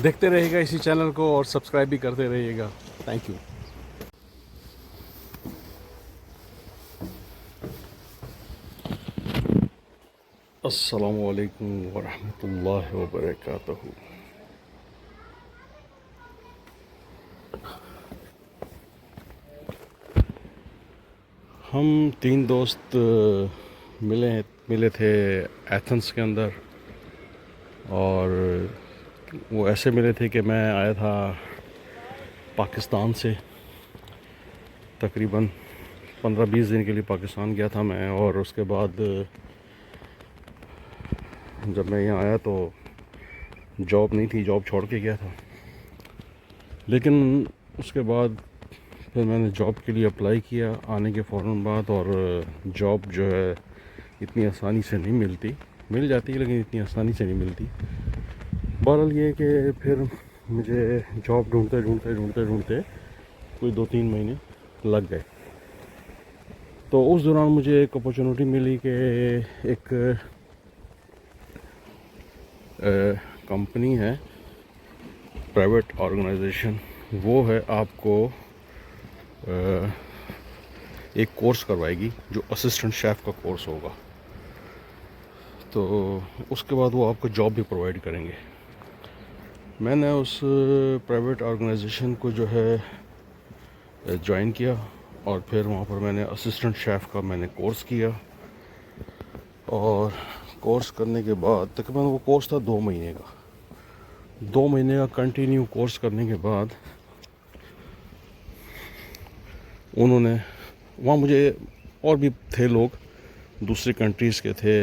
देखते रहिएगा इसी चैनल को और सब्सक्राइब भी करते रहिएगा। Thank you. अस्सलामु अलैकुम वरहमतुल्लाहि वबरकातुहू। हम 3 दोस्त मिले थे एथेंस के अंदर, और वो ऐसे मिले थे कि मैं आया था पाकिस्तान से। तकरीबन 15-20 दिन के लिए पाकिस्तान गया था मैं, और उसके बाद जब मैं यहाँ आया तो जॉब नहीं थी, जॉब छोड़ के गया था। लेकिन उसके बाद फिर मैंने जॉब के लिए अप्लाई किया आने के फ़ौरन बाद, और जॉब जो है इतनी आसानी से नहीं मिलती, मिल जाती है लेकिन इतनी आसानी से नहीं मिलती। बहरहाल ये कि फिर मुझे जॉब ढूंढते कोई 2-3 महीने लग गए। तो उस दौरान मुझे एक अपॉर्चुनिटी मिली कि एक कंपनी है, प्राइवेट ऑर्गेनाइजेशन, वो है आपको एक कोर्स करवाएगी जो असिस्टेंट शेफ़ का कोर्स होगा। तो उसके बाद वो आपको जॉब भी प्रोवाइड करेंगे। मैंने उस प्राइवेट ऑर्गेनाइजेशन को जो है ज्वाइन किया, और फिर वहाँ पर मैंने असिस्टेंट शेफ़ का मैंने कोर्स किया। और कोर्स करने के बाद तकरीबन वो कोर्स था 2 महीने का। 2 महीने का कंटिन्यू कोर्स करने के बाद उन्होंने वहाँ मुझे, और भी थे लोग, दूसरी कंट्रीज़ के थे,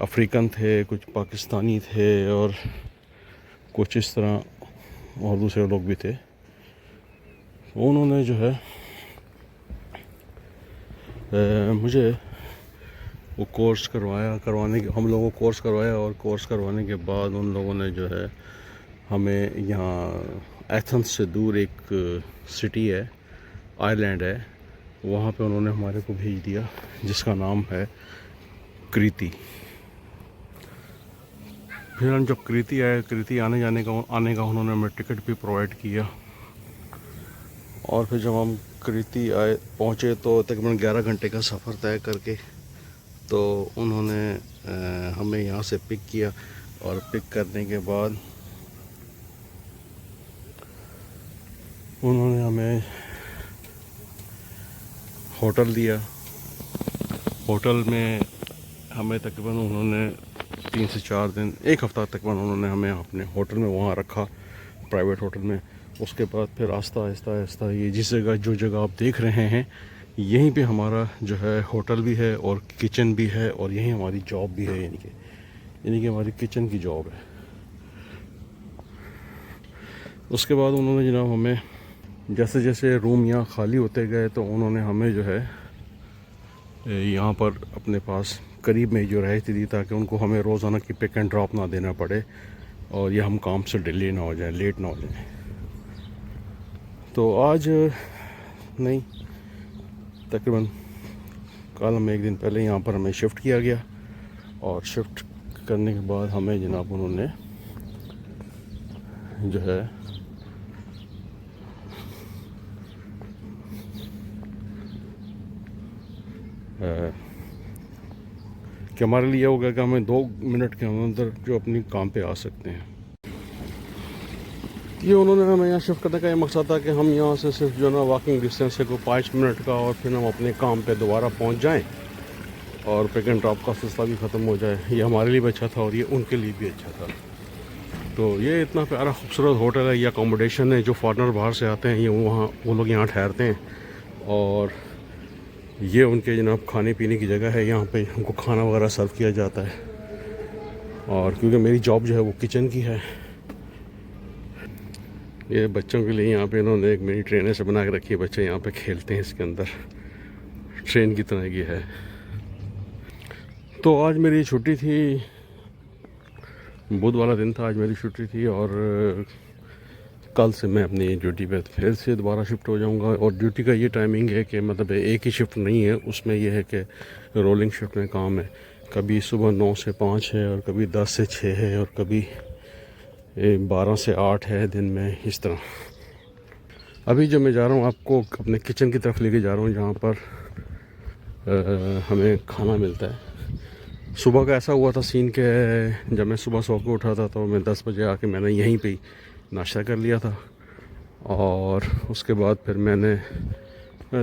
अफ्रीकन थे, कुछ पाकिस्तानी थे, और कुछ इस तरह और दूसरे लोग भी थे। उन्होंने जो है मुझे वो कोर्स हम लोगों को कोर्स करवाया, और कोर्स करवाने के बाद उन लोगों ने जो है हमें यहाँ एथेंस से दूर एक सिटी है, आइलैंड है, वहाँ पे उन्होंने हमारे को भेज दिया, जिसका नाम है क्रीती। फिर हम जब क्रीती आने का उन्होंने हमें टिकट भी प्रोवाइड किया। और फिर जब हम क्रीती पहुँचे तो तकरीबन 11 घंटे का सफ़र तय करके, तो उन्होंने हमें यहाँ से पिक किया, और पिक करने के बाद उन्होंने हमें होटल दिया। होटल में हमें तकरीबन उन्होंने 3 से 4 दिन, 1 हफ़्ता तकरीबन उन्होंने हमें अपने होटल में वहाँ रखा, प्राइवेट होटल में। उसके बाद फिर आहिस्ता ये जो जगह आप देख रहे हैं, यहीं पे हमारा जो है होटल भी है और किचन भी है, और यहीं हमारी जॉब भी है, यानी कि हमारी किचन की जॉब है। उसके बाद उन्होंने जनाब हमें जैसे जैसे रूम यहाँ खाली होते गए, तो उन्होंने हमें जो है यहाँ पर अपने पास करीब में जो रहती दी, ताकि उनको हमें रोज़ाना की पिक एंड ड्रॉप ना देना पड़े, और ये हम काम से डिले ना हो जाए, लेट ना हो जाए। तो आज नहीं, तकरीबन कल हम 1 दिन पहले यहाँ पर हमें शिफ्ट किया गया, और शिफ्ट करने के बाद हमें जनाब उन्होंने जो है कि हमारे लिए हो गया कि हमें 2 मिनट के अंदर जो अपनी काम पे आ सकते हैं। ये उन्होंने हमें यहाँ शिफ्ट करने का ये मकसद था कि हम यहाँ से सिर्फ जो ना वॉकिंग डिस्टेंस है को 5 मिनट का, और फिर हम अपने काम पे दोबारा पहुँच जाएं, और पिक एंड ड्रॉप का सिलसिला भी ख़त्म हो जाए। ये हमारे लिए भी अच्छा था, और ये उनके लिए भी अच्छा था। तो ये इतना प्यारा खूबसूरत होटल है, ये अकोमोडेशन है, जो फॉरेनर बाहर से आते हैं, ये वो लोग यहाँ ठहरते हैं, और ये उनके जनाब खाने पीने की जगह है। यहाँ पे उनको खाना वगैरह सर्व किया जाता है, और क्योंकि मेरी जॉब जो है वो किचन की है, ये बच्चों के लिए यहाँ पे इन्होंने एक मिनी ट्रेन से बना के रखी है। बच्चे यहाँ पे खेलते हैं इसके अंदर, ट्रेन की तरह की है। तो आज मेरी छुट्टी थी, बुध वाला दिन था, आज मेरी छुट्टी थी, और कल से मैं अपनी ड्यूटी पे फिर से दोबारा शिफ्ट हो जाऊंगा। और ड्यूटी का ये टाइमिंग है कि मतलब एक ही शिफ्ट नहीं है, उसमें यह है कि रोलिंग शिफ्ट में काम है। कभी सुबह 9 से 5 है, और कभी 10 से 6 है, और कभी 12 से 8 है दिन में, इस तरह। अभी जो मैं जा रहा हूँ आपको अपने किचन की तरफ लेके जा रहा हूँ, जहाँ पर हमें खाना मिलता है। सुबह का ऐसा हुआ था सीन के जब मैं सुबह सो के उठा था तो मैं 10 बजे आके मैंने यहीं पे ही नाश्ता कर लिया था, और उसके बाद फिर मैंने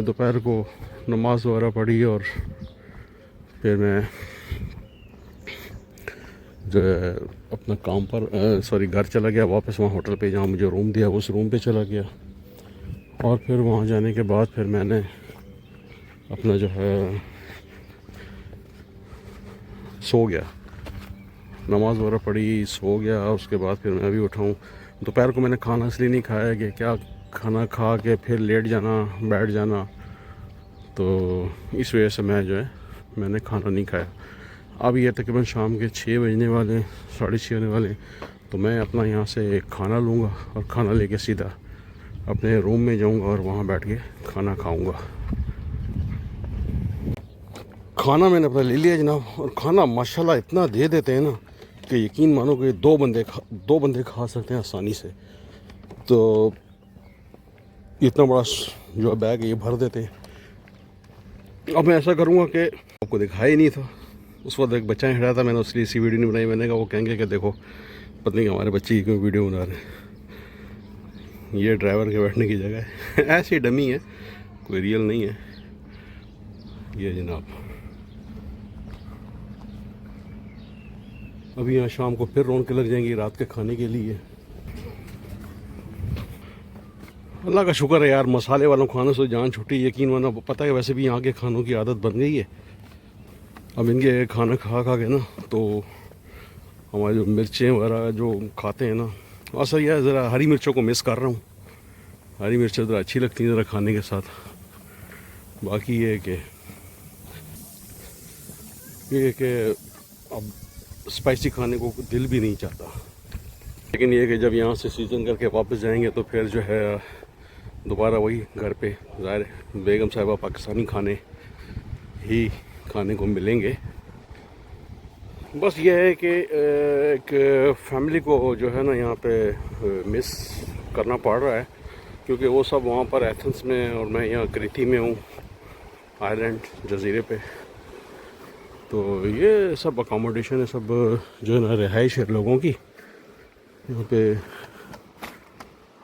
दोपहर को नमाज वगैरह पढ़ी, और फिर मैं जो है अपना काम पर घर चला गया वापस, वहाँ होटल पे जहाँ मुझे रूम दिया उस रूम पे चला गया। और फिर वहाँ जाने के बाद फिर मैंने अपना जो है सो गया, नमाज वगैरह पढ़ी, सो गया। उसके बाद फिर मैं अभी उठाऊँ। दोपहर को मैंने खाना इसलिए नहीं खाया कि क्या खाना खा के फिर लेट जाना, बैठ जाना, तो इस वजह से मैंने खाना नहीं खाया। अब ये तकरीबन शाम के 6 बजने वाले, 6:30 होने वाले, तो मैं अपना यहाँ से खाना लूँगा और खाना लेके सीधा अपने रूम में जाऊँगा और वहाँ बैठ के खाना खाऊँगा। खाना मैंने अपना ले लिया जनाब, और खाना माशाल्लाह इतना दे देते हैं ना कि यकीन मानो कि दो बंदे खा सकते हैं आसानी से। तो इतना बड़ा जो है बैग ये भर देते हैं। अब मैं ऐसा करूँगा कि आपको दिखाया ही नहीं था, उस वक्त एक बच्चा खड़ा था, मैंने उसके लिए इसी वीडियो नहीं बनाई। मैंने कहा वो कहेंगे कि देखो पत्नी हमारे बच्चे की क्यों वीडियो बना रहे हैं। ये ड्राइवर के बैठने की जगह है ऐसी डमी है, कोई रियल नहीं है ये जनाब। अभी यहाँ शाम को फिर रौनकें लग जाएंगी रात के खाने के लिए। अल्लाह का शुक्र है यार, मसाले वालों खानों से जान छुट्टी। यकीन मानो पता है वैसे भी यहाँ के खानों की आदत बन गई है। अब इनके खाना खा के ना तो हमारे जो मिर्चें वगैरह जो खाते हैं ना, असर यह है ज़रा हरी मिर्चों को मिस कर रहा हूँ। हरी मिर्चें ज़रा अच्छी लगती हैं ज़रा खाने के साथ। बाकी ये कि अब स्पाइसी खाने को दिल भी नहीं चाहता। लेकिन ये कि जब यहाँ से सीज़न करके वापस जाएंगे तो फिर जो है दोबारा वही घर पे ज़ाहिर बेगम साहिबा पाकिस्तानी खाने ही खाने को मिलेंगे। बस ये है कि एक फैमिली को जो है ना यहाँ पे मिस करना पड़ रहा है, क्योंकि वो सब वहाँ पर एथेंस में और मैं यहाँ क्रीती में हूँ, आइलैंड जजीरे पे। तो ये सब अकोमोडेशन है, सब जो है ना रिहाइश है लोगों की। यहाँ पे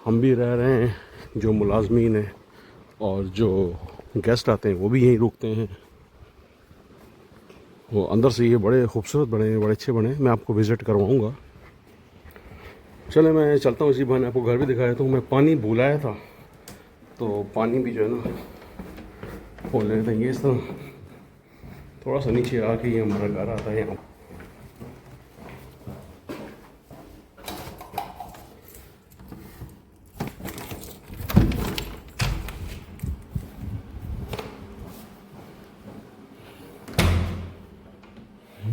हम भी रह रहे हैं, जो मुलाजमीन हैं और जो गेस्ट आते हैं वो भी यहीं रुकते हैं। वो अंदर से ये बड़े खूबसूरत बने हैं, बड़े अच्छे बने। मैं आपको विज़िट करवाऊँगा। चले मैं चलता हूँ, इसी बहाने आपको घर भी दिखाया। तो मैं पानी बुलाया था, तो पानी भी जो है ना खोल लेते हैं। इस तरह थोड़ा सा नीचे आके ये हमारा घर आता है। यहाँ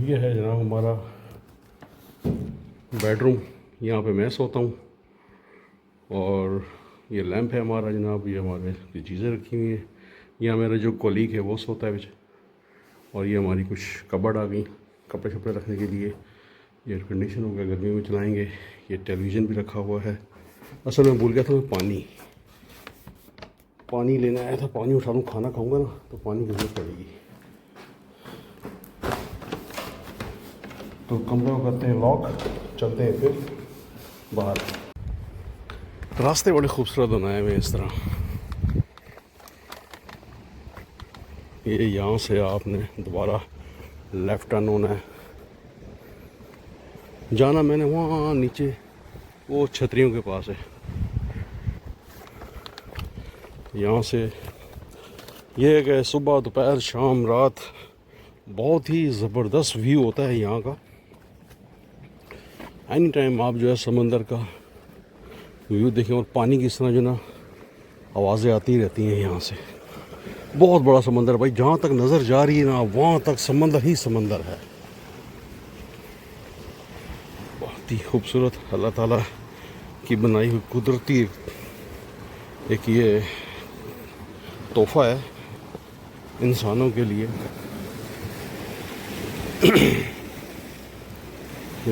ये है जनाब हमारा बेडरूम, यहाँ पे मैं सोता हूँ। और ये लैंप है हमारा जनाब, ये हमारे चीज़ें रखी हुई हैं। यहाँ मेरा जो कोलीग है वो सोता है बीच। और ये हमारी कुछ कबर्ड आ गई कपड़े शपड़े रखने के लिए। ये एयर कंडीशन हो गया, गर्मी में चलाएँगे। ये टेलीविज़न भी रखा हुआ है। असल में भूल गया था मैं पानी लेने आया था। पानी उठा लूँ, खाना खाऊँगा ना तो पानी की जरूरत पड़ेगी। तो कमरे को करते हैं लॉक, चलते हैं फिर बाहर। रास्ते बड़े खूबसूरत बनाए हुए इस तरह। ये यहाँ से आपने दोबारा लेफ़्ट टर्न होना है। जाना मैंने वहाँ नीचे वो छतरियों के पास है। यहाँ से ये है कि सुबह दोपहर शाम रात बहुत ही ज़बरदस्त व्यू होता है यहाँ का। एनी टाइम आप जो है समंदर का व्यू देखें। और पानी की इस तरह जो ना आवाज़ें आती रहती हैं यहाँ से। बहुत बड़ा समंदर भाई, जहाँ तक नज़र जा रही है ना वहाँ तक समंदर ही समंदर है। बहुत ही खूबसूरत अल्लाह ताला की बनाई हुई कुदरती एक ये तोहफ़ा है इंसानों के लिए।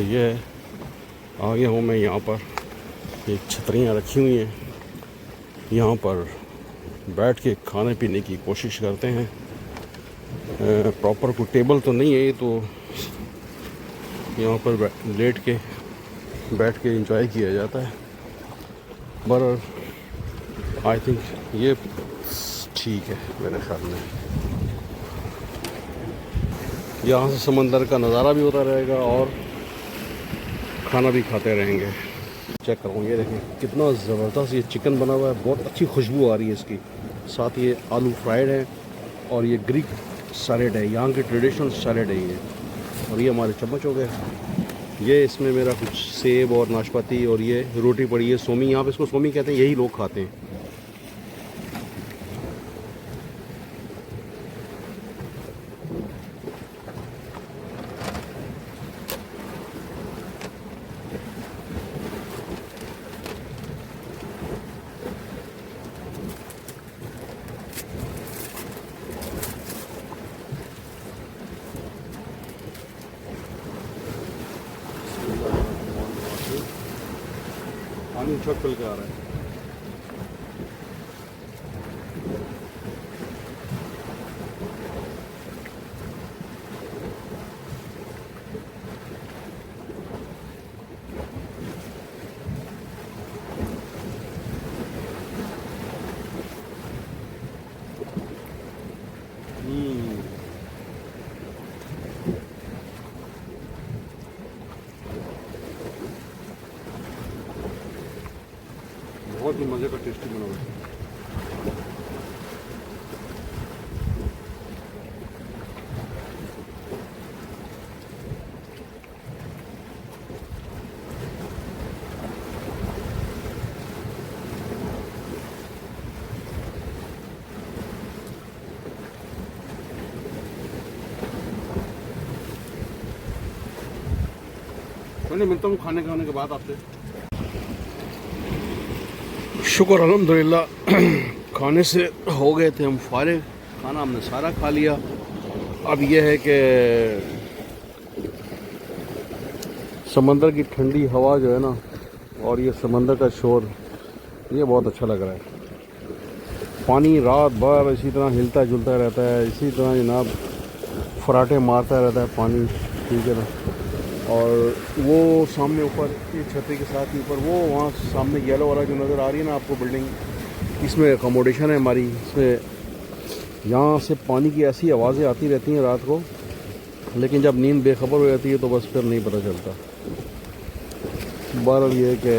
ये आ गया हूँ मैं यहाँ पर। ये छतरियाँ रखी हुई हैं, यहाँ पर बैठ के खाने पीने की कोशिश करते हैं। प्रॉपर कोई टेबल तो नहीं है, ये तो यहाँ पर लेट के बैठ के एंजॉय किया जाता है। पर आई थिंक ये ठीक है मेरे ख्याल में। यहाँ से समंदर का नज़ारा भी होता रहेगा और खाना भी खाते रहेंगे। चेक करूँ, ये देखें कितना ज़बरदस्त ये चिकन बना हुआ है, बहुत अच्छी खुशबू आ रही है इसकी। साथ ये आलू फ्राइड है और ये ग्रीक सैलेड है, यहाँ के ट्रेडिशनल सैलेड है ये। और ये हमारे चम्मच हो गए, ये इसमें मेरा कुछ सेब और नाशपाती और ये रोटी पड़ी है सोमी, यहाँ पे इसको सोमी कहते हैं, यही लोग खाते हैं। पानी छत खुल के आ रहा है। बहुत ही मज़े का टेस्टी बना हुआ है। मैंने मिलता हूँ खाने के बाद आपसे। शुक्र अल्हम्दुलिल्लाह खाने से हो गए थे हम फारिग, खाना हमने सारा खा लिया। अब यह है कि समंदर की ठंडी हवा जो है ना और ये समंदर का शोर, ये बहुत अच्छा लग रहा है। पानी रात भर इसी तरह हिलता जुलता रहता है, इसी तरह जनाब फराटे मारता रहता है पानी, ठीक है ना। और वो सामने ऊपर ये छतरी के साथ ही ऊपर वो वहाँ सामने येलो वाला जो नज़र आ रही है ना आपको बिल्डिंग, इसमें अकोमोडेशन है हमारी। इसमें यहाँ से पानी की ऐसी आवाज़ें आती रहती हैं रात को, लेकिन जब नींद बेखबर हो जाती है तो बस फिर नहीं पता चलता। बहरहाल ये कि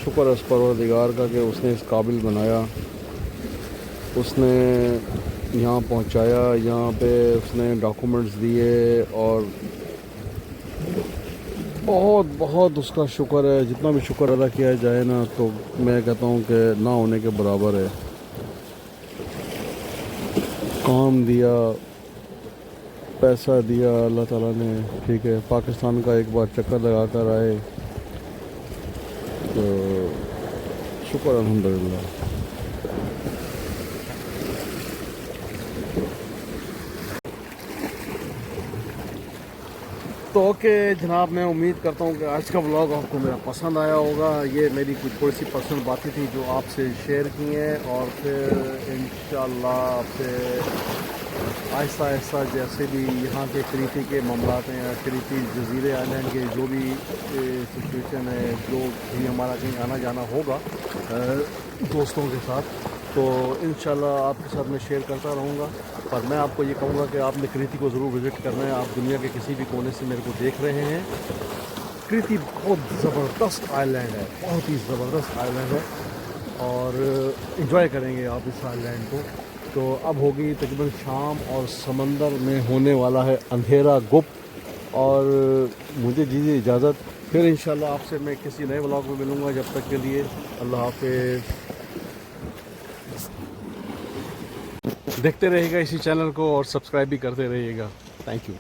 शुक्र इस परवरदिगार का कि उसने इस काबिल बनाया, उसने यहाँ पहुँचाया, यहाँ पे उसने डॉक्यूमेंट्स दिए और बहुत बहुत उसका शुक्र है। जितना भी शुक्र अदा किया जाए ना तो मैं कहता हूँ कि ना होने के बराबर है। काम दिया, पैसा दिया अल्लाह ताला ने, ठीक है। पाकिस्तान का एक बार चक्कर लगा कर आए तो शुक्र अल्हम्दुलिल्लाह। तो ओके जनाब, मैं उम्मीद करता हूँ कि आज का व्लॉग आपको मेरा पसंद आया होगा। ये मेरी कुछ थोड़ी सी पर्सनल बातें थी जो आपसे शेयर की हैं, और फिर इंशाल्लाह आपसे आहिस्ता आहिस्ता जैसे भी यहाँ के क्रीती के मामलात हैं, क्रीती जज़ीरे आइलैंड के जो भी सिचुएशन है, जो भी हमारा कहीं आना जाना होगा दोस्तों के साथ, तो इंशाल्लाह आपके साथ मैं शेयर करता रहूँगा। पर मैं आपको ये कहूँगा कि आपने क्रीती को ज़रूर विज़िट करना है। आप दुनिया के किसी भी कोने से मेरे को देख रहे हैं, क्रीती बहुत ज़बरदस्त आइलैंड है, बहुत ही ज़बरदस्त आइलैंड है और इन्जॉय करेंगे आप इस आइलैंड को। तो अब होगी तकरीबन शाम और समंदर में होने वाला है अंधेरा गुप, और मुझे दीजिए इजाज़त। फिर इंशाल्लाह आपसे मैं किसी नए व्लॉग में मिलूँगा। जब तक के लिए अल्लाह हाफ़िज़। देखते रहिएगा इसी चैनल को और सब्सक्राइब भी करते रहिएगा। Thank you.